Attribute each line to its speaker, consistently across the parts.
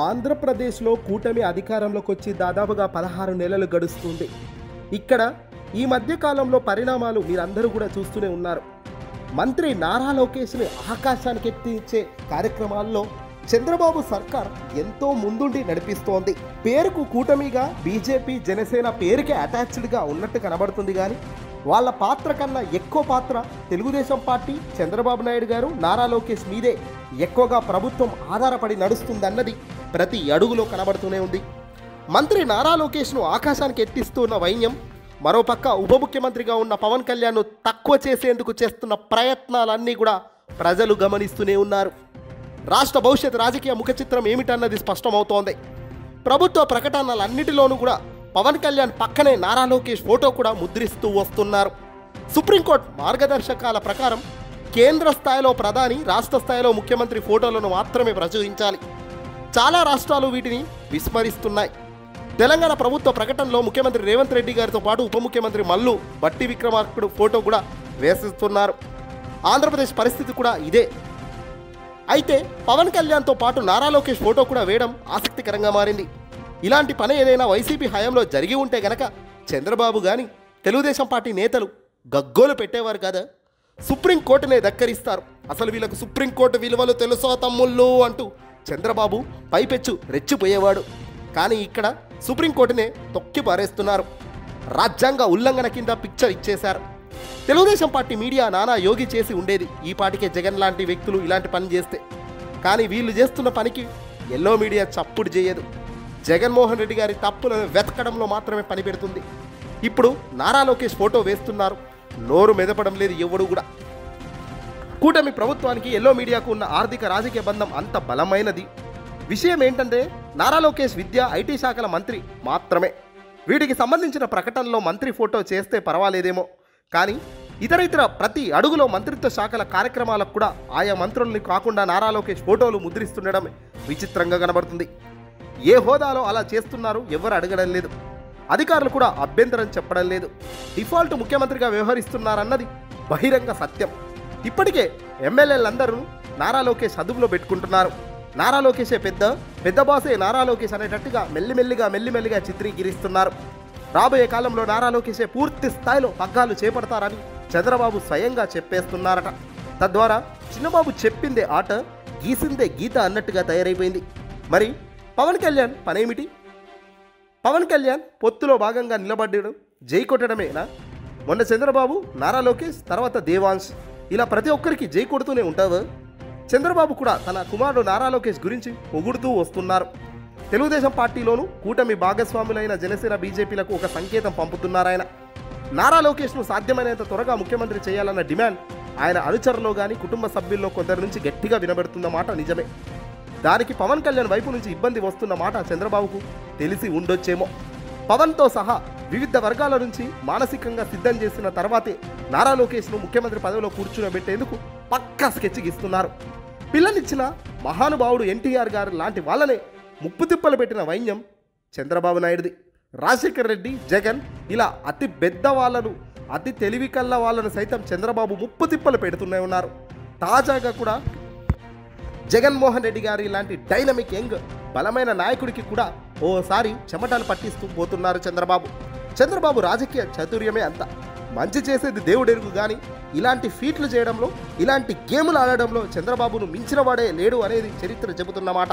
Speaker 1: ఆంధ్రప్రదేశ్లో కూటమి అధికారంలోకి వచ్చి దాదాపుగా 16 నెలలు గడుస్తుంది. ఇక్కడ ఈ మధ్యకాలంలో పరిణామాలు మీరందరూ కూడా చూస్తూనే ఉన్నారు. మంత్రి నారా లోకేష్ని ఆకాశానికి ఎత్తించే కార్యక్రమాల్లో చంద్రబాబు సర్కార్ ఎంతో ముందుండి నడిపిస్తోంది. పేరుకు కూటమిగా బీజేపీ జనసేన పేరుకే అటాచ్డ్గా ఉన్నట్టు కనబడుతుంది. కానీ వాళ్ళ పాత్ర కన్నా ఎక్కువ పాత్ర తెలుగుదేశం పార్టీ, చంద్రబాబు నాయుడు గారు, నారా లోకేష్ మీదే ఎక్కువగా ప్రభుత్వం ఆధారపడి నడుస్తుందన్నది ప్రతి అడుగులో కనబడుతూనే ఉంది. మంత్రి నారా లోకేష్ను ఆకాశానికి ఎత్తిస్తున్న వైన్యం, మరోపక్క ఉప ముఖ్యమంత్రిగా ఉన్న పవన్ కళ్యాణ్ను తక్కువ చేసేందుకు చేస్తున్న ప్రయత్నాలన్నీ కూడా ప్రజలు గమనిస్తూనే ఉన్నారు. రాష్ట్ర భవిష్యత్ రాజకీయ ముఖ చిత్రం ఏమిటన్నది స్పష్టమవుతోంది. ప్రభుత్వ ప్రకటనలన్నిటిలోనూ కూడా పవన్ కళ్యాణ్ పక్కనే నారా లోకేష్ ఫోటో కూడా ముద్రిస్తూ వస్తున్నారు. సుప్రీంకోర్టు మార్గదర్శకాల ప్రకారం కేంద్ర స్థాయిలో ప్రధాని, రాష్ట్ర స్థాయిలో ముఖ్యమంత్రి ఫోటోలను మాత్రమే ప్రచురించాలి. చాలా రాష్ట్రాలు వీటిని విస్మరిస్తున్నాయి. తెలంగాణ ప్రభుత్వ ప్రకటనలో ముఖ్యమంత్రి రేవంత్ రెడ్డి గారితో పాటు ఉప ముఖ్యమంత్రి మల్లు భట్టి విక్రమార్కుడు ఫోటో కూడా వేసిస్తున్నారు. ఆంధ్రప్రదేశ్ పరిస్థితి కూడా ఇదే. అయితే పవన్ కళ్యాణ్తో పాటు నారా లోకేష్ ఫోటో కూడా వేయడం ఆసక్తికరంగా మారింది. ఇలాంటి పని ఏదైనా వైసీపీ హయాంలో జరిగి ఉంటే గనక చంద్రబాబు కానీ తెలుగుదేశం పార్టీ నేతలు గగ్గోలు పెట్టేవారు కదా. సుప్రీంకోర్టునే దక్కరిస్తారు. అసలు వీళ్ళకు సుప్రీంకోర్టు విలువలు తెలుసో తమ్ముళ్ళు అంటూ చంద్రబాబు పైపెచ్చు రెచ్చిపోయేవాడు. కానీ ఇక్కడ సుప్రీంకోర్టునే తొక్కి పారేస్తున్నారు. రాజ్యాంగ ఉల్లంఘన కింద పిక్చర్ ఇచ్చేశారు. తెలుగుదేశం పార్టీ మీడియా నానా యోగి చేసి ఉండేది ఈ పాటికే జగన్ లాంటి వ్యక్తులు ఇలాంటి పని చేస్తే. కానీ వీళ్ళు చేస్తున్న పనికి ఎల్లో మీడియా చప్పుడు చేయదు. జగన్మోహన్ రెడ్డి గారి తప్పులను వెతకడంలో మాత్రమే పని పెడుతుంది. ఇప్పుడు నారా లోకేష్ ఫోటో వేస్తున్నారు. నోరు మెదపడం లేదు ఎవడు కూడా. కూటమి ప్రభుత్వానికి ఎల్లో మీడియాకు ఉన్న ఆర్థిక రాజకీయ బంధం అంత బలమైనది. విషయం ఏంటంటే నారా లోకేష్ విద్యా, ఐటీ శాఖల మంత్రి మాత్రమే. వీటికి సంబంధించిన ప్రకటనలో మంత్రి ఫోటో చేస్తే పర్వాలేదేమో, కానీ ఇతర ప్రతి అడుగులో మంత్రిత్వ శాఖల కార్యక్రమాలకు కూడా ఆయా మంత్రుల్ని కాకుండా నారా లోకేష్ ఫోటోలు ముద్రిస్తుండడం విచిత్రంగా కనబడుతుంది. ఏ హోదాలో అలా చేస్తున్నారు ఎవరు అడగడం లేదు. అధికారులు కూడా అభ్యంతరం చెప్పడం లేదు. డిఫాల్ట్ ముఖ్యమంత్రిగా వ్యవహరిస్తున్నారన్నది బహిరంగ సత్యం. ఇప్పటికే ఎమ్మెల్యేలందరూ నారా లోకేష్ అదుపులో పెట్టుకుంటున్నారు. నారా లోకేషే పెద్ద బాసే నారా లోకేష్ అనేటట్టుగా మెల్లిమెల్లిగా చిత్రీకరిస్తున్నారు. రాబోయే కాలంలో నారా లోకేషే పూర్తి స్థాయిలో పగ్గాలు చేపడతారని చంద్రబాబు స్వయంగా చెప్పేస్తున్నారట. తద్వారా చిన్నబాబు చెప్పిందే ఆట, గీసిందే గీత అన్నట్టుగా తయారైపోయింది. మరి పవన్ కళ్యాణ్ పనేమిటి? పవన్ కళ్యాణ్ పొత్తులో భాగంగా నిలబడ్డాడు, జై కొట్టడమేనా? మొన్న చంద్రబాబు, నారా లోకేష్, తర్వాత దేవాంశ్, ఇలా ప్రతి ఒక్కరికి జై కొడుతూనే ఉంటావు. చంద్రబాబు కూడా తన కుమారుడు నారా లోకేష్ గురించి పొగుడుతూ వస్తున్నారు. తెలుగుదేశం పార్టీలోనూ కూటమి భాగస్వాములైన జనసేన, బీజేపీలకు ఒక సంకేతం పంపుతున్నారాయన. నారా లోకేష్ను సాధ్యమైనంత త్వరగా ముఖ్యమంత్రి చేయాలన్న డిమాండ్ ఆయన అనుచరులో కానీ కుటుంబ సభ్యుల్లో కొందరి నుంచి గట్టిగా వినబడుతున్న మాట నిజమే. దానికి పవన్ కళ్యాణ్ వైపు నుంచి ఇబ్బంది వస్తున్న మాట చంద్రబాబుకు తెలిసి ఉండొచ్చేమో. పవన్తో సహా వివిధ వర్గాల నుంచి మానసికంగా సిద్ధం చేసిన తర్వాతే నారా లోకేష్ను ముఖ్యమంత్రి పదవిలో కూర్చునబెట్టేందుకు పక్కా స్కెచ్ గీస్తున్నారు. పిల్లనిచ్చిన మహానుభావుడు ఎన్టీఆర్ గారు లాంటి వాళ్ళనే ముప్పు తిప్పలు పెట్టిన వైన్యం చంద్రబాబు నాయుడుది. రాజశేఖర్ రెడ్డి, జగన్ ఇలా అతి పెద్ద వాళ్ళను, అతి తెలివి కల్ల వాళ్ళను సైతం చంద్రబాబు ముప్పు తిప్పలు పెడుతూనే ఉన్నారు. తాజాగా కూడా జగన్మోహన్ రెడ్డి గారి లాంటి డైనమిక్ యంగ్ బలమైన నాయకుడికి కూడా ఓసారి చెమటలు పట్టిస్తూ పోతున్నారు చంద్రబాబు రాజకీయ చాతుర్యమే అంత. మంచి చేసేది దేవుడెరుగు. కానీ ఇలాంటి ఫీట్లు చేయడంలో, ఇలాంటి గేములు ఆడడంలో చంద్రబాబును మించిన వాడే లేడు అనేది చరిత్ర చెబుతున్నమాట.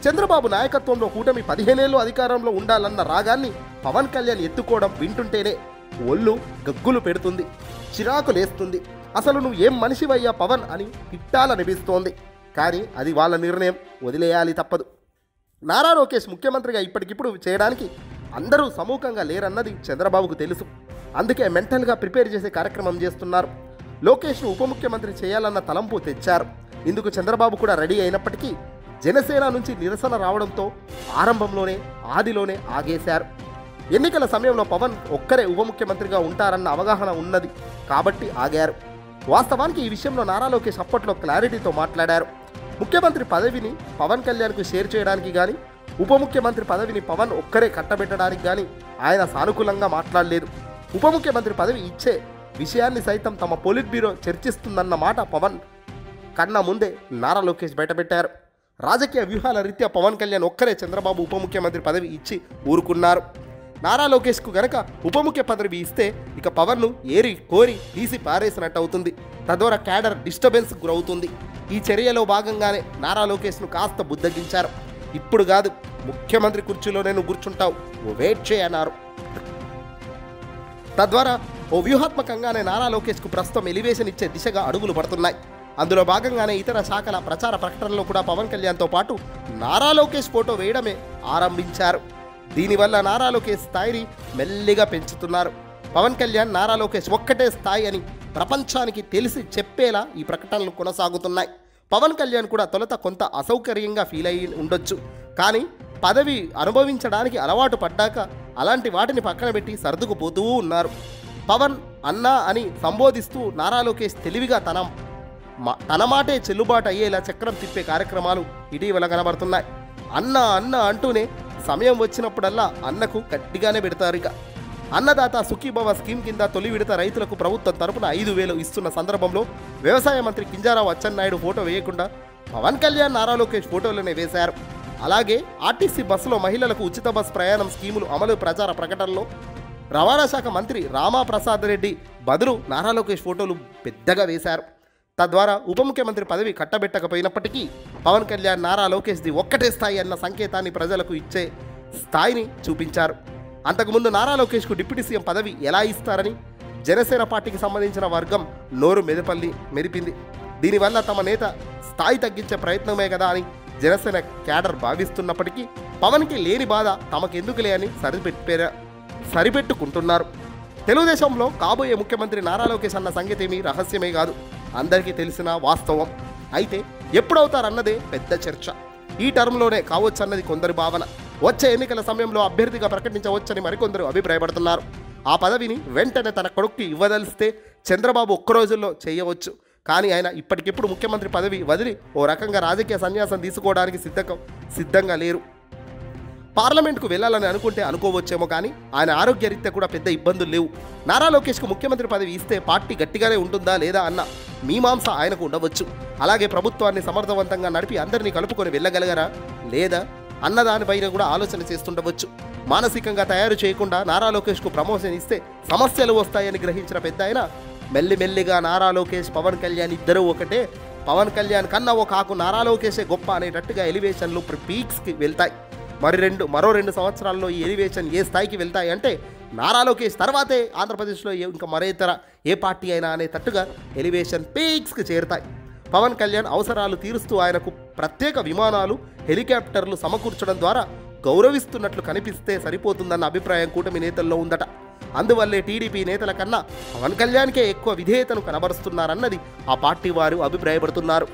Speaker 1: చంద్రబాబు నాయకత్వంలో కూటమి 15 ఏళ్ళు అధికారంలో ఉండాలన్న రాగాన్ని పవన్ కళ్యాణ్ ఎత్తుకోవడం వింటుంటేనే ఒళ్ళు గగ్గులు పెడుతుంది, చిరాకు లేస్తుంది. అసలు నువ్వు ఏం మనిషివయ్యా పవన్ అని తిట్టాలనిపిస్తోంది. కానీ అది వాళ్ళ నిర్ణయం, వదిలేయాలి తప్పదు. నారా లోకేష్ ముఖ్యమంత్రిగా ఇప్పటికిప్పుడు చేయడానికి అందరూ సముఖంగా లేరన్నది చంద్రబాబుకు తెలుసు. అందుకే మెంటల్గా ప్రిపేర్ చేసే కార్యక్రమం చేస్తున్నారు. లోకేష్ను ఉప ముఖ్యమంత్రి చేయాలన్న తలంపు తెచ్చారు. ఇందుకు చంద్రబాబు కూడా రెడీ అయినప్పటికీ జనసేన నుంచి నిరసన రావడంతో ఆదిలోనే ఆగేశారు. ఎన్నికల సమయంలో పవన్ ఒక్కరే ఉప ముఖ్యమంత్రిగా ఉంటారన్న అవగాహన ఉన్నది కాబట్టి ఆగారు. వాస్తవానికి ఈ విషయంలో నారా లోకేష్ అప్పట్లో క్లారిటీతో మాట్లాడారు. ముఖ్యమంత్రి పదవిని పవన్ కళ్యాణ్కు షేర్ చేయడానికి కానీ, ఉప ముఖ్యమంత్రి పదవిని పవన్ ఒక్కరే కట్టబెట్టడానికి కానీ ఆయన సానుకూలంగా మాట్లాడలేదు. ఉప ముఖ్యమంత్రి పదవి ఇచ్చే విషయాన్ని సైతం తమ పొలిట్ బ్యూరో చర్చిస్తుందన్న మాట పవన్ కన్నా ముందే నారా లోకేష్ బయటపెట్టారు. రాజకీయ వ్యూహాల రీత్యా పవన్ కళ్యాణ్ ఒక్కరే చంద్రబాబు ఉప ముఖ్యమంత్రి పదవి ఇచ్చి ఊరుకున్నారు. నారా లోకేష్కు గనక ఉప ముఖ్య పదవి ఇస్తే ఇక పవన్ను ఏరి కోరి తీసి పారేసినట్టు అవుతుంది. తద్వారా క్యాడర్ డిస్టర్బెన్స్ గురవుతుంది. ఈ చర్యలో భాగంగానే నారా లోకేష్ను కాస్త బుద్ధగించారు. ఇప్పుడు కాదు, ముఖ్యమంత్రి కుర్చీలో నేను కూర్చుంటావు, వెయిట్ చేయన్నారు. తద్వారా ఓ వ్యూహాత్మకంగానే నారా లోకేష్కు ప్రస్తుతం ఎలివేషన్ ఇచ్చే దిశగా అడుగులు పడుతున్నాయి. అందులో భాగంగానే ఇతర శాఖల ప్రచార ప్రకటనలో కూడా పవన్ కళ్యాణ్తో పాటు నారా లోకేష్ ఫోటో వేయడమే ఆరంభించారు. దీనివల్ల నారా లోకేష్ స్థాయిని మెల్లిగా పెంచుతున్నారు. పవన్ కళ్యాణ్ నారా లోకేష్ ఒక్కటే స్థాయి అని ప్రపంచానికి తెలిసి చెప్పేలా ఈ ప్రకటనలు కొనసాగుతున్నాయి. పవన్ కళ్యాణ్ కూడా తొలుత కొంత అసౌకర్యంగా ఫీల్ అయ్యి ఉండొచ్చు. కానీ పదవి అనుభవించడానికి అలవాటు పడ్డాక అలాంటి వాటిని పక్కన పెట్టి సర్దుకుపోతూ ఉన్నారు. పవన్ అన్నా అని సంబోధిస్తూ నారా లోకేష్ తెలివిగా తన మాటే చెల్లుబాటు అయ్యేలా చక్రం తిప్పే కార్యక్రమాలు ఇటీవల కనబడుతున్నాయి. అన్న అన్న అంటూనే సమయం వచ్చినప్పుడల్లా అన్నకు గట్టిగానే పెడతారు. ఇక అన్నదాత సుఖీభవ స్కీమ్ కింద తొలి విడత రైతులకు ప్రభుత్వం తరపున 5,000 ఇస్తున్న సందర్భంలో వ్యవసాయ మంత్రి కింజారావు అచ్చెన్నాయుడు ఫోటో వేయకుండా పవన్ కళ్యాణ్ నారా లోకేష్ ఫోటోలోనే వేశారు. అలాగే ఆర్టీసీ బస్సులో మహిళలకు ఉచిత బస్ ప్రయాణం స్కీములు అమలు ప్రచార ప్రకటనలో రవాణా శాఖ మంత్రి రామాప్రసాద్ రెడ్డి బదులు నారా లోకేష్ ఫోటోలు పెద్దగా వేశారు. తద్వారా ఉప ముఖ్యమంత్రి పదవి కట్టబెట్టకపోయినప్పటికీ పవన్ కళ్యాణ్ నారా లోకేష్ది ఒక్కటే స్థాయి అన్న సంకేతాన్ని ప్రజలకు ఇచ్చే స్థాయిని చూపించారు. అంతకుముందు నారా లోకేష్కు డిప్యూటీ సీఎం పదవి ఎలా ఇస్తారని జనసేన పార్టీకి సంబంధించిన వర్గం నోరు మెరిపింది. దీనివల్ల తమ నేత స్థాయి తగ్గించే ప్రయత్నమే కదా అని జనసేన క్యాడర్ భావిస్తున్నప్పటికీ పవన్కి లేని బాధ తమకెందుకులే అని సరిపెట్టుకుంటున్నారు. తెలుగుదేశంలో కాబోయే ముఖ్యమంత్రి నారా లోకేష్ అన్న సంగతేమీ రహస్యమే కాదు, అందరికీ తెలిసిన వాస్తవం. అయితే ఎప్పుడవుతారన్నదే పెద్ద చర్చ. ఈ టర్మ్లోనే కావచ్చన్నది కొందరి భావన. వచ్చే ఎన్నికల సమయంలో అభ్యర్థిగా ప్రకటించవచ్చని మరికొందరు అభిప్రాయపడుతున్నారు. ఆ పదవిని వెంటనే తన కొడుక్కి ఇవ్వదలిస్తే చంద్రబాబు ఒక్క రోజుల్లో చేయవచ్చు. కానీ ఆయన ఇప్పటికిప్పుడు ముఖ్యమంత్రి పదవి వదిలి ఓ రకంగా రాజకీయ సన్యాసం తీసుకోవడానికి సిద్ధంగా లేరు. పార్లమెంట్కు వెళ్లాలని అనుకుంటే అనుకోవచ్చేమో, కానీ ఆయన ఆరోగ్యరీత్యా కూడా పెద్ద ఇబ్బందులు లేవు. నారా లోకేష్కు ముఖ్యమంత్రి పదవి ఇస్తే పార్టీ గట్టిగానే ఉంటుందా లేదా అన్న మీమాంస ఆయనకు ఉండవచ్చు. అలాగే ప్రభుత్వాన్ని సమర్థవంతంగా నడిపి అందరినీ కలుపుకొని వెళ్ళగలగరా లేదా అన్నదానిపైన కూడా ఆలోచన చేస్తుండవచ్చు. మానసికంగా తయారు చేయకుండా నారా లోకేష్కు ప్రమోషన్ ఇస్తే సమస్యలు వస్తాయని గ్రహించిన పెద్ద ఆయన మెల్లిమెల్లిగా నారా లోకేష్ పవన్ కళ్యాణ్ ఇద్దరూ ఒకటే, పవన్ కళ్యాణ్ కన్నా ఓ కాకు నారా లోకేషే గొప్ప అనేటట్టుగా ఎలివేషన్లు పీక్స్కి వెళ్తాయి. మరో 2 సంవత్సరాల్లో ఈ ఎలివేషన్ ఏ స్థాయికి వెళ్తాయి అంటే నారా లోకేష్ తర్వాతే ఆంధ్రప్రదేశ్లో ఇంకా మరేతర ఏ పార్టీ అయినా అనేటట్టుగా ఎలివేషన్ పీక్స్కి చేరుతాయి. పవన్ కళ్యాణ్ అవసరాలు తీరుస్తూ ఆయనకు ప్రత్యేక విమానాలు, హెలికాప్టర్లు సమకూర్చడం ద్వారా గౌరవిస్తున్నట్లు కనిపిస్తే సరిపోతుందన్న అభిప్రాయం కూటమి నేతల్లో ఉందట. అందువల్లే టీడీపీ నేతల కన్నా పవన్ కళ్యాణ్కే ఎక్కువ విధేయతను కనబరుస్తున్నారన్నది ఆ పార్టీ వారు అభిప్రాయపడుతున్నారు.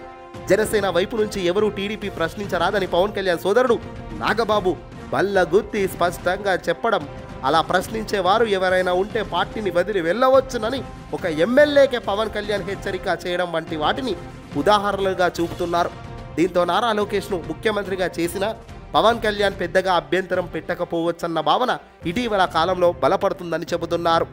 Speaker 1: జనసేన వైపు నుంచి ఎవరూ టీడీపీ ప్రశ్నించరాదని పవన్ కళ్యాణ్ సోదరుడు నాగబాబు బల్లగుత్తి స్పష్టంగా చెప్పడం, అలా ప్రశ్నించేవారు ఎవరైనా ఉంటే పార్టీని వదిలి వెళ్ళవచ్చునని ఒక ఎమ్మెల్యేకే పవన్ కళ్యాణ్ హెచ్చరిక చేయడం వంటి వాటిని ఉదాహరణలుగా చూపుతున్నారు. దీంతో నారా లోకేష్ను ముఖ్యమంత్రిగా చేసిన పవన్ కళ్యాణ్ పెద్దగా అభ్యంతరం పెట్టకపోవచ్చన్న భావన ఇటీవల కాలంలో బలపడుతుందని చెబుతున్నారు.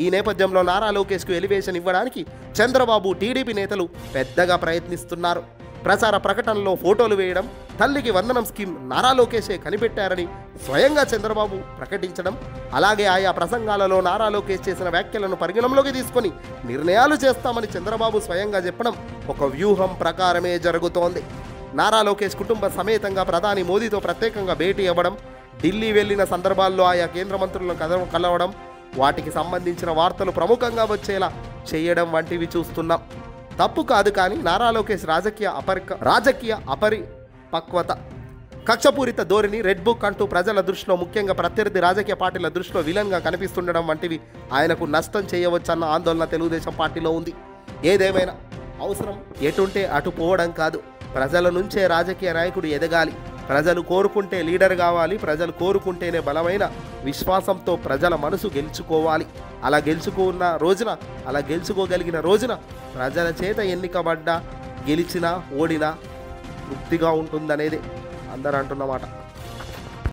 Speaker 1: ఈ నేపథ్యంలో నారా లోకేష్కు ఎలివేషన్ ఇవ్వడానికి చంద్రబాబు, టీడీపీ నేతలు పెద్దగా ప్రయత్నిస్తున్నారు. ప్రచార ప్రకటనలో ఫోటోలు వేయడం, తల్లికి వందనం స్కీమ్ నారా లోకేషే కనిపెట్టారని స్వయంగా చంద్రబాబు ప్రకటించడం, అలాగే ఆయా ప్రసంగాలలో నారా లోకేష్ చేసిన వ్యాఖ్యలను పరిగణనలోకి తీసుకొని నిర్ణయాలు చేస్తామని చంద్రబాబు స్వయంగా చెప్పడం ఒక వ్యూహం ప్రకారమే జరుగుతోంది. నారా లోకేష్ కుటుంబ సమేతంగా ప్రధాని మోదీతో ప్రత్యేకంగా భేటీ అవ్వడం, ఢిల్లీ వెళ్లిన సందర్భాల్లో ఆయా కేంద్ర మంత్రులను కలవడం, వాటికి సంబంధించిన వార్తలు ప్రముఖంగా వచ్చేలా చేయడం వంటివి చూస్తున్నాం. తప్పు కాదు, కానీ నారా లోకేష్ రాజకీయ అపరిపక్వత, కక్షపూరిత ధోరణి, రెడ్ బుక్ అంటూ ప్రజల దృష్టిలో, ముఖ్యంగా ప్రత్యర్థి రాజకీయ పార్టీల దృష్టిలో విలన్గా కనిపిస్తుండడం వంటివి ఆయనకు నష్టం చేయవచ్చన్న ఆందోళన తెలుగుదేశం పార్టీలో ఉంది. ఏదేమైనా అవసరం ఎటుంటే అటు పోవడం కాదు, ప్రజల నుంచే రాజకీయ నాయకుడు ఎదగాలి. ప్రజలు కోరుకుంటే లీడర్ కావాలి. ప్రజలు కోరుకుంటేనే బలమైన విశ్వాసంతో ప్రజల మనసు గెలుచుకోవాలి. అలా గెలుచుకోగలిగిన రోజున ప్రజల చేత ఎన్నికబడ్డా, గెలిచినా, ఓడినా తృప్తిగా ఉంటుందనేది అందరూ అంటున్నమాట.